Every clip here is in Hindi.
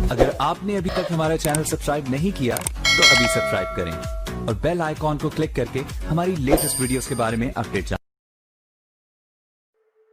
अगर आपने अभी तक हमारा चैनल सब्सक्राइब नहीं किया तो अभी सब्सक्राइब करें और बेल आइकॉन को क्लिक करके हमारी लेटेस्ट वीडियोस के बारे में अपडेट जानें।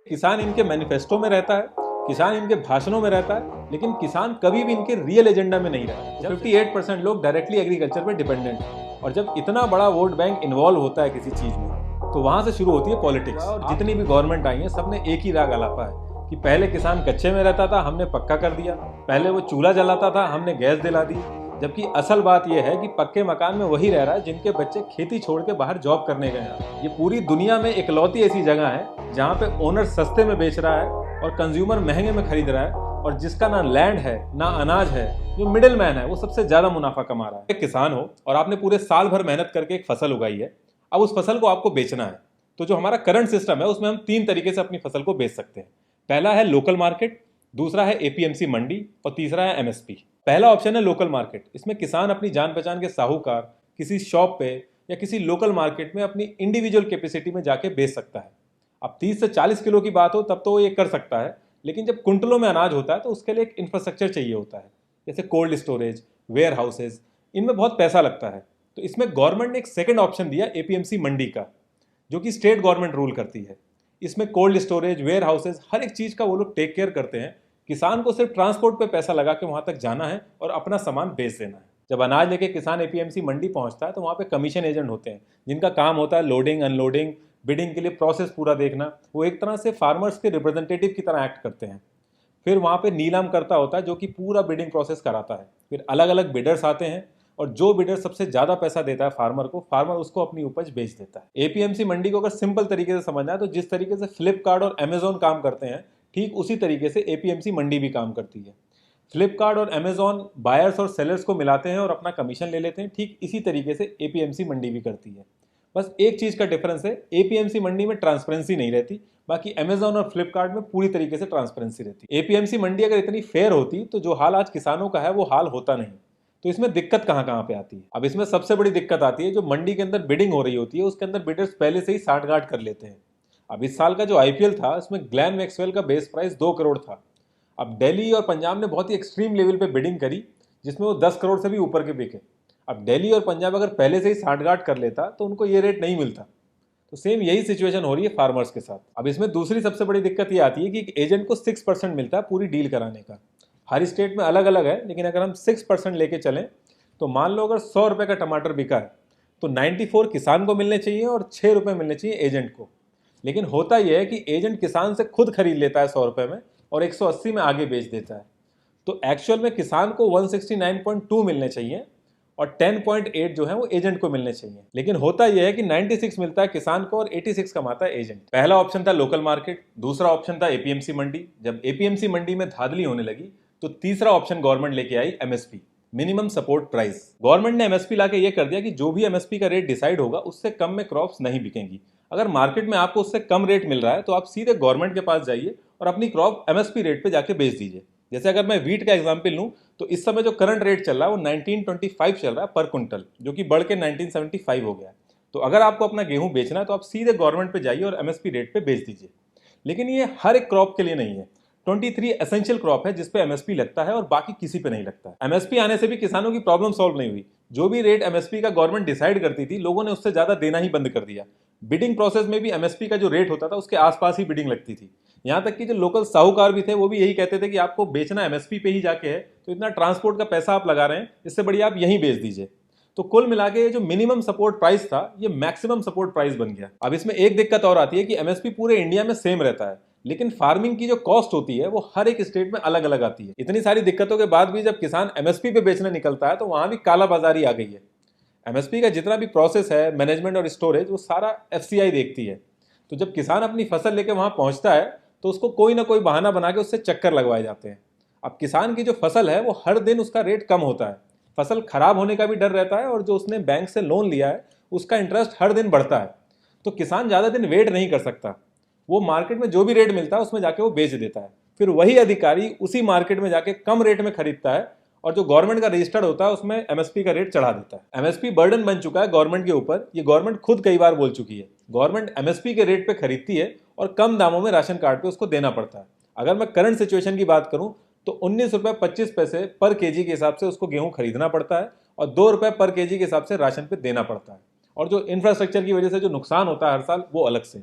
किसान इनके मैनिफेस्टो में रहता है, किसान इनके भाषणों में रहता है, लेकिन किसान कभी भी इनके रियल एजेंडा में नहीं रहता। 58% लोग डायरेक्टली एग्रीकल्चर पे डिपेंडेंट हैं और जब इतना बड़ा वोट बैंक इन्वॉल्व होता है किसी चीज में तो वहां से शुरू होती है पॉलिटिक्स। और जितनी भी गवर्नमेंट आई है सबने एक ही राग अलापा है कि पहले किसान कच्चे में रहता था, हमने पक्का कर दिया, पहले वो चूल्हा जलाता था, हमने गैस दिला दी। जबकि असल बात यह है कि पक्के मकान में वही रह रहा है जिनके बच्चे खेती छोड़ के बाहर जॉब करने गए हैं। ये पूरी दुनिया में इकलौती ऐसी जगह है जहाँ पे ओनर सस्ते में बेच रहा है और कंज्यूमर महंगे में खरीद रहा है, और जिसका ना लैंड है ना अनाज है, जो मिडिल मैन है वो सबसे ज्यादा मुनाफा कमा रहा है। एक किसान हो और आपने पूरे साल भर मेहनत करके एक फसल उगाई है, अब उस फसल को आपको बेचना है, तो जो हमारा करंट सिस्टम है उसमें हम 3 तरीके से अपनी फसल को बेच सकते हैं। पहला है लोकल मार्केट, दूसरा है एपीएमसी मंडी और तीसरा है एमएसपी। पहला ऑप्शन है लोकल मार्केट। इसमें किसान अपनी जान पहचान के साहूकार किसी शॉप पे या किसी लोकल मार्केट में अपनी इंडिविजुअल कैपेसिटी में जाके बेच सकता है। अब 30 से 40 किलो की बात हो तब तो वो ये कर सकता है, लेकिन जब कुंटलों में अनाज होता है तो उसके लिए एक इंफ्रास्ट्रक्चर चाहिए होता है, जैसे कोल्ड स्टोरेज, वेयर हाउसेज, इनमें बहुत पैसा लगता है। तो इसमें गवर्नमेंट ने एक सेकेंड ऑप्शन दिया एपीएमसी मंडी का, जो कि स्टेट गवर्नमेंट रूल करती है। इसमें कोल्ड स्टोरेज, वेयर हाउसेज, हर एक चीज़ का वो लोग टेक केयर करते हैं। किसान को सिर्फ ट्रांसपोर्ट पे पैसा लगा के वहाँ तक जाना है और अपना सामान बेच देना है। जब अनाज लेके किसान एपीएमसी मंडी पहुँचता है तो वहाँ पे कमीशन एजेंट होते हैं जिनका काम होता है लोडिंग, अनलोडिंग, बिडिंग के लिए प्रोसेस पूरा देखना। वो एक तरह से फार्मर्स के रिप्रेजेंटेटिव की तरह एक्ट करते हैं। फिर वहाँ पे नीलाम करता होता है जो कि पूरा बिडिंग प्रोसेस कराता है। फिर अलग अलग बिडर्स आते हैं और जो बिडर सबसे ज़्यादा पैसा देता है फार्मर को, फार्मर उसको अपनी उपज बेच देता है। एपीएमसी मंडी को अगर सिंपल तरीके से समझना है तो जिस तरीके से फ्लिपकार्ट और अमेजोन काम करते हैं, ठीक उसी तरीके से एपीएमसी मंडी भी काम करती है। फ्लिपकार्ट और अमेजोन बायर्स और सेलर्स को मिलाते हैं और अपना कमीशन ले लेते हैं, ठीक इसी तरीके से एपीएमसी मंडी भी करती है। बस एक चीज़ का डिफरेंस है, एपीएमसी मंडी में ट्रांसपेरेंसी नहीं रहती, बाकी अमेजोन और फ्लिपकार्ट में पूरी तरीके से ट्रांसपेरेंसी रहती है। एपीएमसी मंडी अगर इतनी फेयर होती तो जो हाल आज किसानों का है वो हाल होता नहीं। तो इसमें दिक्कत कहाँ कहाँ पे आती है? अब इसमें सबसे बड़ी दिक्कत आती है जो मंडी के अंदर बिडिंग हो रही होती है उसके अंदर बिडर्स पहले से ही साठगांठ कर लेते हैं। अब इस साल का जो आईपीएल था उसमें ग्लेन मैक्सवेल का बेस प्राइस 2 करोड़ था। अब दिल्ली और पंजाब ने बहुत ही एक्सट्रीम लेवल पे बिडिंग करी जिसमें वो 10 करोड़ से भी ऊपर के बिके। अब दिल्ली और पंजाब अगर पहले से ही साठगांठ कर लेता तो उनको ये रेट नहीं मिलता। तो सेम यही सिचुएशन हो रही है फार्मर्स के साथ। अब इसमें दूसरी सबसे बड़ी दिक्कत ये आती है कि एक एजेंट को 6% मिलता है पूरी डील कराने का। हर स्टेट में अलग अलग है, लेकिन अगर हम 6% लेके चलें तो मान लो अगर 100 रुपये का टमाटर बिका है तो 94 किसान को मिलने चाहिए और 6 रुपये मिलने चाहिए एजेंट को। लेकिन होता यह है कि एजेंट किसान से खुद खरीद लेता है 100 रुपये में और 180 में आगे बेच देता है। तो एक्चुअल में किसान को 169.2 मिलने चाहिए और 10.8 जो है वो एजेंट को मिलने चाहिए। लेकिन होता यह है कि 96 मिलता है किसान को और 86 कमाता है एजेंट। पहला ऑप्शन था लोकल मार्केट, दूसरा ऑप्शन था एपीएमसी मंडी। जब एपीएमसी मंडी में धांधली होने लगी तो तीसरा ऑप्शन गवर्नमेंट लेके आई MSP, minimum support price. Government ने एमएसपी लाके ये कर दिया कि जो भी एमएसपी का रेट डिसाइड होगा उससे कम में क्रॉप्स नहीं बिकेंगी। अगर मार्केट में आपको उससे कम रेट मिल रहा है तो आप सीधे गवर्नमेंट के पास जाइए और अपनी क्रॉप एमएसपी रेट पे जाके बेच दीजिए। जैसे अगर मैं वीट का एग्जांपल लूं तो इस समय जो करंट रेट चल रहा है वो 1925 चल रहा है पर क्विंटल, जो कि बढ़ के 1975 हो गया। तो अगर आपको अपना गेहूं बेचना है तो आप सीधे गवर्नमेंट पे जाइए और एमएसपी रेट पे बेच दीजिए। लेकिन ये हर एक क्रॉप के लिए नहीं है। 23 एसेंशियल क्रॉप है जिसपे एमएसपी लगता है और बाकी किसी पे नहीं लगता। एमएसपी आने से भी किसानों की प्रॉब्लम सॉल्व नहीं हुई। जो भी रेट एमएसपी का गवर्नमेंट डिसाइड करती थी लोगों ने उससे ज्यादा देना ही बंद कर दिया। बिडिंग प्रोसेस में भी एमएसपी का जो रेट होता था उसके आसपास ही बिडिंग लगती थी। यहाँ तक कि जो लोकल साहूकार भी थे वो भी यही कहते थे कि आपको बेचना एमएसपी पे ही जाके है, तो इतना ट्रांसपोर्ट का पैसा आप लगा रहे हैं, इससे बढ़िया आप यहीं बेच दीजिए। तो कुल मिला के जो मिनिमम सपोर्ट प्राइस था ये मैक्सिमम सपोर्ट प्राइस बन गया। अब इसमें एक दिक्कत और आती है कि एमएसपी पूरे इंडिया में सेम रहता है, लेकिन फार्मिंग की जो कॉस्ट होती है वो हर एक स्टेट में अलग अलग आती है। इतनी सारी दिक्कतों के बाद भी जब किसान एमएसपी पे बेचने निकलता है तो वहां भी कालाबाजारी आ गई है। एमएसपी का जितना भी प्रोसेस है, मैनेजमेंट और स्टोरेज, वो सारा एफसीआई देखती है। तो जब किसान अपनी फसल लेके वहां पहुंचता है तो उसको कोई ना कोई बहाना बना के उससे चक्कर लगवाए जाते हैं। अब किसान की जो फसल है वो हर दिन उसका रेट कम होता है, फसल खराब होने का भी डर रहता है और जो उसने बैंक से लोन लिया है उसका इंटरेस्ट हर दिन बढ़ता है। तो किसान ज़्यादा दिन वेट नहीं कर सकता, वो मार्केट में जो भी रेट मिलता है उसमें जाके वो बेच देता है। फिर वही अधिकारी उसी मार्केट में जाके कम रेट में खरीदता है और जो गवर्नमेंट का रजिस्टर्ड होता है उसमें एमएसपी का रेट चढ़ा देता है। एमएसपी बर्डन बन चुका है गवर्नमेंट के ऊपर, ये गवर्नमेंट खुद कई बार बोल चुकी है। गवर्नमेंट एमएसपी के रेट पे खरीदती है और कम दामों में राशन कार्ड पे उसको देना पड़ता है। अगर मैं करंट सिचुएशन की बात करूं तो 19 रुपये 25 पैसे पर केजी के हिसाब से उसको गेहूं खरीदना पड़ता है और 2 रुपये पर केजी के हिसाब से राशन पे देना पड़ता है। और जो इंफ्रास्ट्रक्चर की वजह से जो नुकसान होता है हर साल, वो अलग से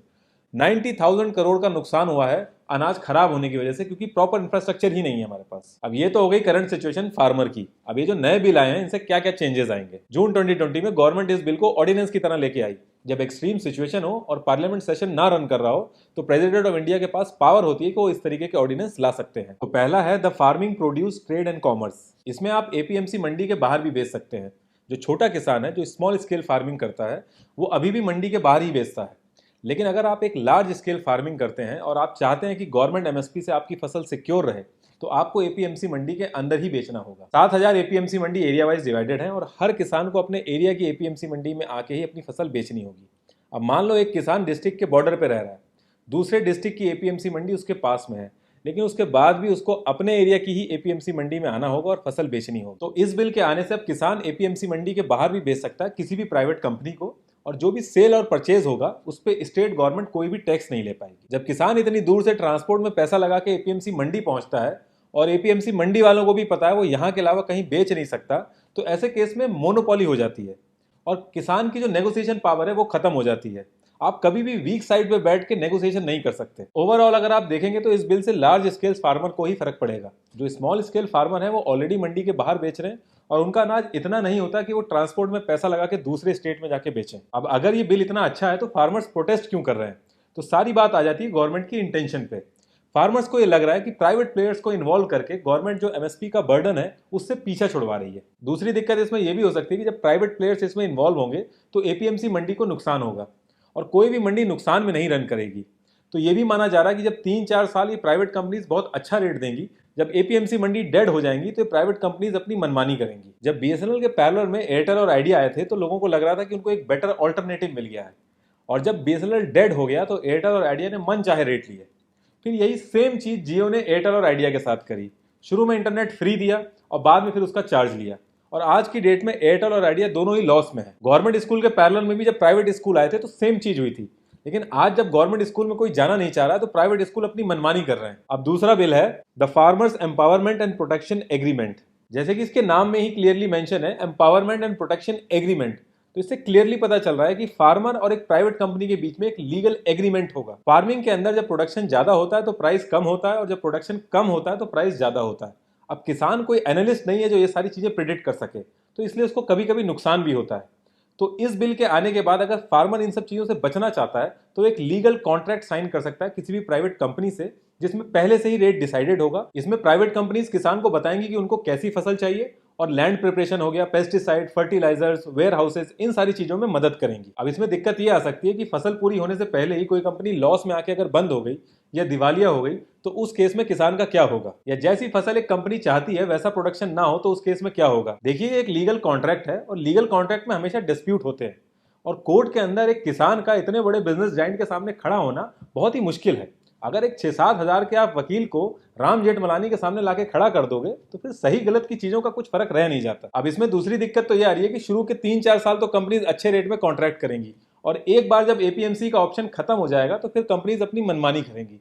90,000 करोड़ का नुकसान हुआ है अनाज खराब होने की वजह से, क्योंकि प्रॉपर इंफ्रास्ट्रक्चर ही नहीं है हमारे पास। अब ये तो हो गई करंट सिचुएशन फार्मर की। अब ये जो नए बिल आए हैं, इनसे क्या क्या चेंजेस आएंगे। जून 2020 में गवर्नमेंट इस बिल को ऑर्डिनेंस की तरह लेके आई। जब एक्सट्रीम सिचुएशन हो और पार्लियामेंट सेशन ना रन कर रहा हो, तो प्रेसिडेंट ऑफ इंडिया के पास पावर होती है कि वो इस तरीके के ऑर्डिनेंस ला सकते हैं। तो पहला है the farming produce trade and commerce. इसमें आप एपीएमसी मंडी के बाहर भी बेच सकते हैं। जो छोटा किसान है, जो स्मॉल स्केल फार्मिंग करता है, वो अभी भी मंडी के बाहर ही बेचता है। लेकिन अगर आप एक लार्ज स्केल फार्मिंग करते हैं और आप चाहते हैं कि गवर्नमेंट एमएसपी से आपकी फसल सिक्योर रहे, तो आपको एपीएमसी मंडी के अंदर ही बेचना होगा। 7,000 एपीएमसी मंडी एरिया वाइज डिवाइडेड है और हर किसान को अपने एरिया की एपीएमसी मंडी में आके ही अपनी फसल बेचनी होगी। अब मान लो एक किसान डिस्ट्रिक्ट के बॉर्डर पे रह रहा है, दूसरे डिस्ट्रिक्ट की एपीएमसी मंडी उसके पास में है, लेकिन उसके बाद भी उसको अपने एरिया की ही एपीएमसी मंडी में आना होगा और फसल बेचनी होगी। तो इस बिल के आने से अब किसान एपीएमसी मंडी के बाहर भी बेच सकता है किसी भी प्राइवेट कंपनी को, और जो भी सेल और परचेज होगा उस पर स्टेट गवर्नमेंट कोई भी टैक्स नहीं ले पाएगी। जब किसान इतनी दूर से ट्रांसपोर्ट में पैसा लगा के एपीएमसी मंडी पहुंचता है और एपीएमसी मंडी वालों को भी पता है वो यहाँ के अलावा कहीं बेच नहीं सकता, तो ऐसे केस में मोनोपोली हो जाती है और किसान की जो नेगोशिएशन पावर है वो खत्म हो जाती है। आप कभी भी वीक साइड पे बैठ के नेगोशिएशन नहीं कर सकते। ओवरऑल अगर आप देखेंगे तो इस बिल से लार्ज स्केल फार्मर को ही फर्क पड़ेगा। जो स्मॉल स्केल फार्मर है वो ऑलरेडी मंडी के बाहर बेच रहे हैं और उनका अनाज इतना नहीं होता कि वो ट्रांसपोर्ट में पैसा लगा के दूसरे स्टेट में जाके बेचें। अब अगर ये बिल इतना अच्छा है तो फार्मर्स प्रोटेस्ट क्यों कर रहे हैं? तो सारी बात आ जाती है गवर्नमेंट की इंटेंशन पे। फार्मर्स को ये लग रहा है कि प्राइवेट प्लेयर्स को इन्वॉल्व करके गवर्नमेंट जो एमएसपी का बर्डन है उससे पीछा छुड़वा रही है। दूसरी दिक्कत इसमें यह भी हो सकती है कि जब प्राइवेट प्लेयर्स इसमें इन्वॉल्व होंगे तो एपीएमसी मंडी को नुकसान होगा और कोई भी मंडी नुकसान में नहीं रन करेगी। तो ये भी माना जा रहा है कि जब 3-4 साल ये प्राइवेट कंपनीज बहुत अच्छा रेट देंगी, जब एपीएमसी मंडी डेड हो जाएंगी तो प्राइवेट कंपनीज अपनी मनमानी करेंगी। जब बीएसएनएल के पैरेलल में एयरटेल और आइडिया आए थे तो लोगों को लग रहा था कि उनको एक बेटर ऑल्टरनेटिव मिल गया है, और जब बीएसएनएल डेड हो गया तो एयरटेल और आइडिया ने मन चाहे रेट लिए। फिर यही सेम चीज जियो ने एयरटेल और आइडिया के साथ करी। शुरू में इंटरनेट फ्री दिया और बाद में फिर उसका चार्ज लिया, और आज की डेट में एयरटेल और आइडिया दोनों ही लॉस में है। गवर्नमेंट स्कूल के पैरेलल में भी जब प्राइवेट स्कूल आए थे तो सेम चीज हुई थी, लेकिन आज जब गवर्नमेंट स्कूल में कोई जाना नहीं चाह रहा तो प्राइवेट स्कूल अपनी मनमानी कर रहे हैं। अब दूसरा बिल है the farmers empowerment and protection agreement. जैसे कि इसके नाम में ही क्लियरली मेंशन है एम्पावरमेंट एंड प्रोटेक्शन एग्रीमेंट, तो इससे क्लियरली पता चल रहा है कि फार्मर और एक प्राइवेट कंपनी के बीच में एक लीगल एग्रीमेंट होगा। फार्मिंग के अंदर जब प्रोडक्शन ज्यादा होता है तो प्राइस कम होता है, और जब प्रोडक्शन कम होता है तो प्राइस ज्यादा होता है। अब किसान कोई एनालिस्ट नहीं है जो ये सारी चीजें प्रिडिक्ट कर सके, तो इसलिए उसको कभी कभी नुकसान भी होता है। तो इस बिल के आने के बाद अगर फार्मर इन सब चीजों से बचना चाहता है तो एक लीगल कॉन्ट्रैक्ट साइन कर सकता है किसी भी प्राइवेट कंपनी से, जिसमें पहले से ही रेट डिसाइडेड होगा। इसमें प्राइवेट कंपनीज किसान को बताएंगी कि उनको कैसी फसल चाहिए, और लैंड प्रिपरेशन हो गया, पेस्टिसाइड, फर्टिलाइजर्स, वेयर हाउसेज, इन सारी चीजों में मदद करेंगी। अब इसमें दिक्कत ये आ सकती है कि फसल पूरी होने से पहले ही कोई कंपनी लॉस में आके अगर बंद हो गई या दिवालिया हो गई तो उस केस में किसान का क्या होगा, या जैसी फसल एक कंपनी चाहती है वैसा प्रोडक्शन ना हो तो उस केस में क्या होगा। देखिए एक लीगल कॉन्ट्रैक्ट है और लीगल कॉन्ट्रैक्ट में हमेशा डिस्प्यूट होते हैं, और कोर्ट के अंदर एक किसान का इतने बड़े बिजनेस जाइंट के सामने खड़ा होना बहुत ही मुश्किल है। अगर एक 6-7 हजार के आप वकील को राम जेठमलानी के सामने लाके खड़ा कर दोगे तो फिर सही गलत की चीजों का कुछ फर्क रह नहीं जाता। अब इसमें दूसरी दिक्कत तो ये आ रही है कि शुरू के 3-4 साल तो कंपनीज अच्छे रेट में कॉन्ट्रैक्ट करेंगी, और एक बार जब एपीएमसी का ऑप्शन खत्म हो जाएगा तो फिर कंपनीज अपनी मनमानी करेंगी।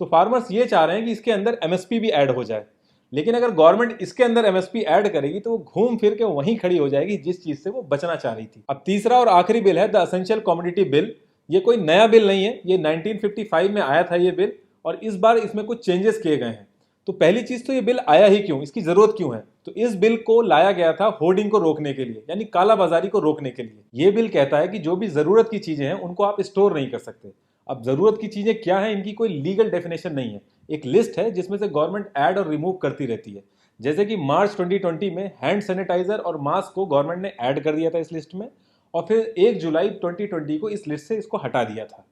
तो फार्मर्स ये चाह रहे हैं कि इसके अंदर एमएसपी भी ऐड हो जाए, लेकिन अगर गवर्नमेंट इसके अंदर एमएसपी ऐड करेगी तो वो घूम फिर के वहीं खड़ी हो जाएगी जिस चीज से वो बचना चाह रही थी। अब तीसरा और आखिरी बिल है द एसेंशियल कमोडिटी बिल। ये कोई नया बिल नहीं है, ये 1955 में आया था ये बिल, और इस बार इसमें कुछ चेंजेस किए गए हैं। तो पहली चीज तो ये बिल आया ही क्यों, इसकी जरूरत क्यों है? तो इस बिल को लाया गया था होर्डिंग को रोकने के लिए, यानी कालाबाजारी को रोकने के लिए। ये बिल कहता है कि जो भी जरूरत की चीजें हैं उनको आप स्टोर नहीं कर सकते। अब जरूरत की चीजें क्या है, इनकी कोई लीगल डेफिनेशन नहीं है, एक लिस्ट है जिसमें से गवर्नमेंट ऐड और रिमूव करती रहती है। जैसे कि मार्च 2020 में हैंड सैनिटाइजर और मास्क को गवर्नमेंट ने ऐड कर दिया था इस लिस्ट में, और फिर 1 जुलाई 2020 को इस लिस्ट से इसको हटा दिया था।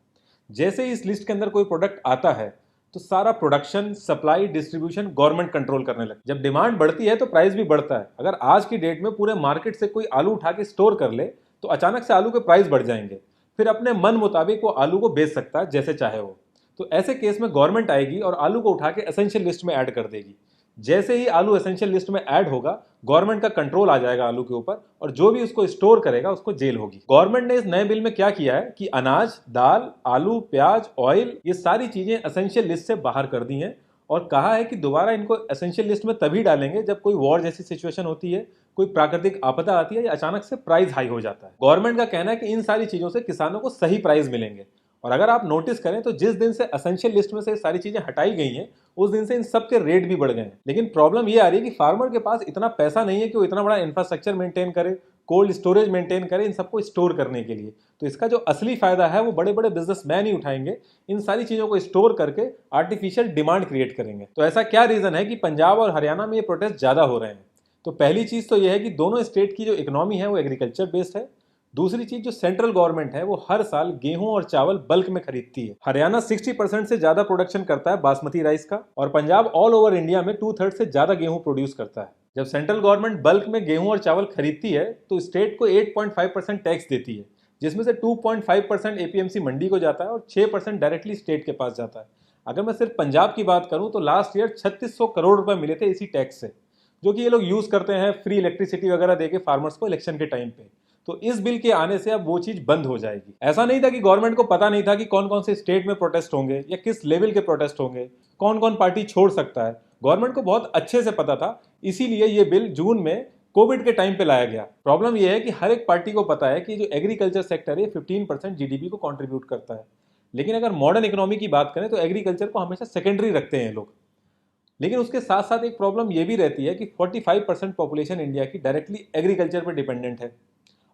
जैसे ही इस लिस्ट के अंदर कोई प्रोडक्ट आता है तो सारा production, supply, distribution government control करने लगती है। जब डिमांड बढ़ती है तो प्राइस भी बढ़ता है। अगर आज की डेट में पूरे मार्केट से कोई आलू उठा के स्टोर कर ले तो अचानक से आलू के प्राइस बढ़ जाएंगे, फिर अपने मन मुताबिक वो आलू को बेच सकता है जैसे चाहे वो। तो ऐसे केस में गवर्नमेंट आएगी और आलू को उठा के एसेंशियल लिस्ट में ऐड कर देगी। जैसे ही आलू एसेंशियल लिस्ट में ऐड होगा, गवर्नमेंट का कंट्रोल आ जाएगा आलू के ऊपर, और जो भी उसको स्टोर करेगा उसको जेल होगी। गवर्नमेंट ने इस नए बिल में क्या किया है कि अनाज, दाल, आलू, प्याज, ऑयल, ये सारी चीजें एसेंशियल लिस्ट से बाहर कर दी हैं, और कहा है कि दोबारा इनको एसेंशियल लिस्ट में तभी डालेंगे जब कोई वॉर जैसी सिचुएशन होती है, कोई प्राकृतिक आपदा आती है या अचानक से प्राइस हाई हो जाता है। गवर्नमेंट का कहना है कि इन सारी चीजों से किसानों को सही प्राइस मिलेंगे। और अगर आप नोटिस करें तो जिस दिन से एसेंशियल लिस्ट में से सारी चीजें हटाई गई हैं, उस दिन से इन सब के रेट भी बढ़ गए हैं। लेकिन प्रॉब्लम ये आ रही है कि फार्मर के पास इतना पैसा नहीं है कि वो इतना बड़ा इंफ्रास्ट्रक्चर मेंटेन करे, कोल्ड स्टोरेज मेंटेन करे इन सबको स्टोर करने के लिए। तो इसका जो असली फायदा है वो बड़े बड़े बिजनेसमैन ही उठाएंगे, इन सारी चीजों को स्टोर करके आर्टिफिशियल डिमांड क्रिएट करेंगे। तो ऐसा क्या रीजन है कि पंजाब और हरियाणा में ये प्रोटेस्ट ज्यादा हो रहे हैं? तो पहली चीज तो यह है कि दोनों स्टेट की जो इकोनॉमी है वो एग्रीकल्चर बेस्ड है। दूसरी चीज, जो सेंट्रल गवर्नमेंट है वो हर साल गेहूं और चावल बल्क में खरीदती है। हरियाणा 60% से ज्यादा प्रोडक्शन करता है बासमती राइस का, और पंजाब ऑल ओवर इंडिया में 2/3 से ज्यादा गेहूं प्रोड्यूस करता है। जब सेंट्रल गवर्नमेंट बल्क में गेहूं और चावल खरीदती है तो स्टेट को 8.5% टैक्स देती है, जिसमें से 2.5% एपीएमसी मंडी को जाता है और 6% डायरेक्टली स्टेट के पास जाता है। अगर मैं सिर्फ पंजाब की बात करूं तो लास्ट ईयर 3600 करोड़ रुपए मिले थे इसी टैक्स से, जो कि ये लोग यूज करते हैं फ्री इलेक्ट्रिसिटी वगैरह देके फार्मर्स को इलेक्शन के टाइम पे। तो इस बिल के आने से अब वो चीज बंद हो जाएगी। ऐसा नहीं था कि गवर्नमेंट को पता नहीं था कि कौन कौन से स्टेट में प्रोटेस्ट होंगे या किस लेवल के प्रोटेस्ट होंगे, कौन कौन पार्टी छोड़ सकता है। गवर्नमेंट को बहुत अच्छे से पता था, इसीलिए ये बिल जून में कोविड के टाइम पे लाया गया। प्रॉब्लम यह है कि हर एक पार्टी को पता है कि जो एग्रीकल्चर सेक्टर है 15% जीडीपी को कंट्रीब्यूट करता है। लेकिन अगर मॉडर्न इकोनॉमी की बात करें तो एग्रीकल्चर को हमेशा सेकेंडरी रखते हैं लोग। लेकिन उसके साथ साथ एक प्रॉब्लम यह भी रहती है कि 45% पॉपुलेशन इंडिया की डायरेक्टली एग्रीकल्चर पर डिपेंडेंट है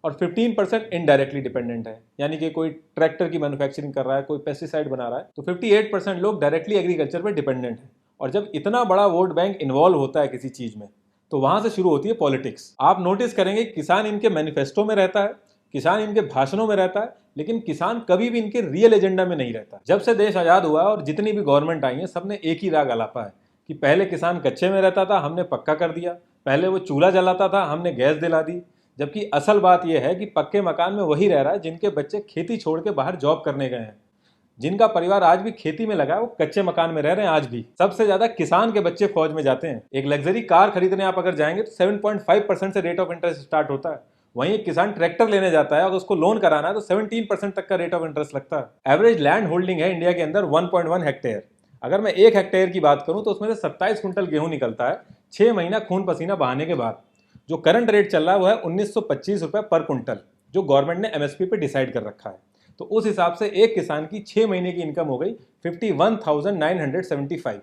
और 15% इनडायरेक्टली डिपेंडेंट है। यानी कि कोई ट्रैक्टर की मैन्युफैक्चरिंग कर रहा है, कोई पेस्टिसाइड बना रहा है, तो 58% लोग डायरेक्टली एग्रीकल्चर पर डिपेंडेंट है। और जब इतना बड़ा वोट बैंक इन्वॉल्व होता है किसी चीज में, तो वहां से शुरू होती है पॉलिटिक्स। आप नोटिस करेंगे किसान इनके मैनिफेस्टो में रहता है, किसान इनके भाषणों में रहता है, लेकिन किसान कभी भी इनके रियल एजेंडा में नहीं रहता। जब से देश आजाद हुआ और जितनी भी गवर्नमेंट आई है, सबने एक ही राग आलापा है कि पहले किसान कच्चे में रहता था, हमने पक्का कर दिया। पहले वो चूल्हा जलाता था, हमने गैस दिला दी। जबकि असल बात यह है कि पक्के मकान में वही रह रहा है जिनके बच्चे खेती छोड़ के बाहर जॉब करने गए हैं। जिनका परिवार आज भी खेती में लगा है वो कच्चे मकान में रह रहे हैं आज भी। सबसे ज्यादा किसान के बच्चे फौज में जाते हैं। एक लग्जरी कार खरीदने आप अगर जाएंगे तो 7.5% से रेट ऑफ इंटरेस्ट स्टार्ट होता है। वहीं एक किसान ट्रैक्टर लेने जाता है और उसको लोन कराना है तो 17% तक का रेट ऑफ इंटरेस्ट लगता है। एवरेज लैंड होल्डिंग है इंडिया के अंदर 1.1 हेक्टेयर। अगर मैं 1 हेक्टेयर की बात करूं तो उसमें से 27 कुंटल गेहूं निकलता है 6 महीना खून पसीना बहाने के बाद। जो करंट रेट चल रहा है वो है 1925 रुपए पर कुंटल, जो गवर्नमेंट ने एमएसपी पे डिसाइड कर रखा है। तो उस हिसाब से एक किसान की 6 महीने की इनकम हो गई 51,975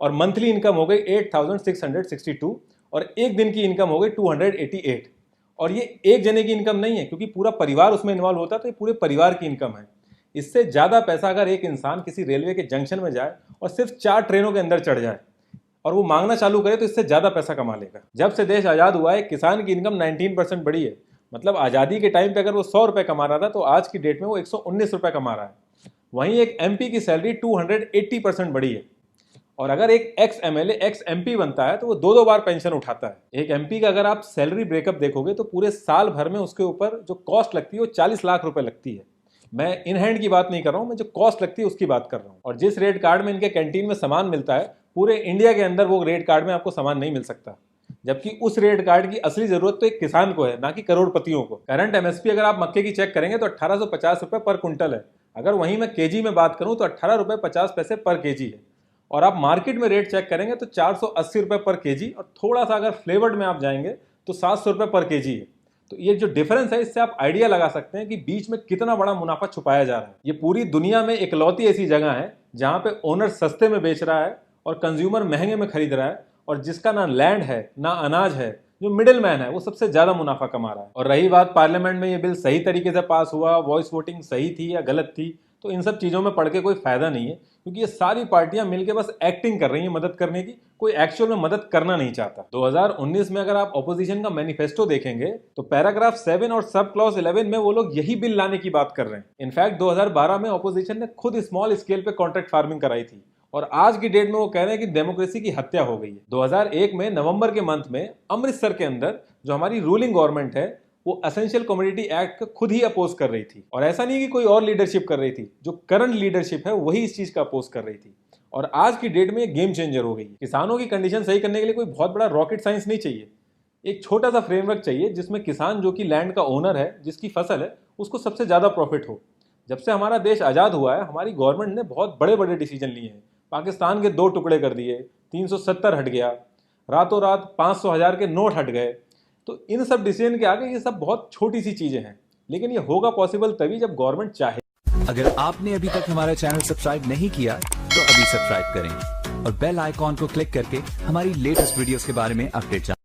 और मंथली इनकम हो गई 8,662 और एक दिन की इनकम हो गई 288। और ये एक जने की इनकम नहीं है, क्योंकि पूरा परिवार उसमें इन्वॉल्व होता है, तो ये पूरे परिवार की इनकम है। इससे ज़्यादा पैसा अगर एक इंसान किसी रेलवे के जंक्शन में जाए और सिर्फ 4 ट्रेनों के अंदर चढ़ जाए और वो मांगना चालू करे तो इससे ज्यादा पैसा कमा लेगा। जब से देश आजाद हुआ है किसान की इनकम 19% बढ़ी है। मतलब आजादी के टाइम पे अगर वो 100 रुपए कमा रहा था तो आज की डेट में वो 119 रुपए कमा रहा है। वहीं एक एमपी की सैलरी 280% बढ़ी है। और अगर एक एक्स एमएलए एक्स एमपी बनता है तो वो 2-2 बार पेंशन उठाता है। एक एमपी का अगर आप सैलरी ब्रेकअप देखोगे तो पूरे साल भर में उसके ऊपर जो कॉस्ट लगती है वो 40 लाख रुपए लगती है। मैं इन हैंड की बात नहीं कर रहा हूँ, मैं जो कॉस्ट लगती है उसकी बात कर रहा हूँ। और जिस रेट कार्ड में इनके कैंटीन में सामान मिलता है, पूरे इंडिया के अंदर वो रेट कार्ड में आपको सामान नहीं मिल सकता। जबकि उस रेट कार्ड की असली जरूरत तो एक किसान को है, ना कि करोड़पतियों को। करंट एमएसपी अगर आप मक्के की चेक करेंगे तो 1850 रुपए पर कुंटल है। अगर वहीं मैं केजी में बात करूं तो 18 रुपए 50 पैसे पर केजी है। और आप मार्केट में रेट चेक करेंगे तो 480 रुपए पर केजी, और थोड़ा सा अगर फ्लेवर्ड में आप जाएंगे तो 700 रुपए पर केजी है। तो ये जो डिफरेंस है, इससे आप आइडिया लगा सकते हैं कि बीच में कितना बड़ा मुनाफा छुपाया जा रहा है। ये पूरी दुनिया में इकलौती ऐसी जगह है जहां पे ओनर सस्ते में बेच रहा है और कंज्यूमर महंगे में खरीद रहा है, और जिसका ना लैंड है ना अनाज है, जो मिडिल मैन है वो सबसे ज्यादा मुनाफा कमा रहा है। और रही बात पार्लियामेंट में ये बिल सही तरीके से पास हुआ, वॉइस वोटिंग सही थी या गलत थी, तो इन सब चीजों में पढ़ के कोई फायदा नहीं है, क्योंकि ये सारी पार्टियां मिलकर बस एक्टिंग कर रही हैं मदद करने की, कोई एक्चुअल में मदद करना नहीं चाहता। 2019 में अगर आप ऑपोजिशन का मैनिफेस्टो देखेंगे तो पैराग्राफ 7 और सब क्लॉज 11 में वो लोग यही बिल लाने की बात कर रहे हैं। इनफैक्ट 2012 में ऑपोजिशन ने खुद स्मॉल स्केल पे कॉन्ट्रैक्ट फार्मिंग कराई थी, और आज की डेट में वो कह रहे हैं कि डेमोक्रेसी की हत्या हो गई है। 2001 में नवंबर के मंथ में अमृतसर के अंदर जो हमारी रूलिंग गवर्नमेंट है वो एसेंशियल कमोडिटी एक्ट को खुद ही अपोज कर रही थी। और ऐसा नहीं कि कोई और लीडरशिप कर रही थी, जो करंट लीडरशिप है वही इस चीज का अपोज कर रही थी। और आज की डेट में ये गेम चेंजर हो गई। किसानों की कंडीशन सही करने के लिए कोई बहुत बड़ा रॉकेट साइंस नहीं चाहिए। एक छोटा सा फ्रेमवर्क चाहिए जिसमें किसान जो कि लैंड का ओनर है, जिसकी फसल है, उसको सबसे ज्यादा प्रॉफिट हो। जब से हमारा देश आजाद हुआ है, हमारी गवर्नमेंट ने बहुत बड़े बड़े डिसीजन लिए हैं, पाकिस्तान के 2 टुकड़े कर दिए, 370 हट गया, रातों रात 500,000 के नोट हट गए। तो इन सब डिसीजन के आगे ये सब बहुत छोटी सी चीजें हैं, लेकिन ये होगा पॉसिबल तभी जब गवर्नमेंट चाहे। अगर आपने अभी तक हमारा चैनल सब्सक्राइब नहीं किया तो अभी सब्सक्राइब करें और बेल आइकॉन को क्लिक करके हमारी लेटेस्ट वीडियोस के बारे में अपडेट जानें।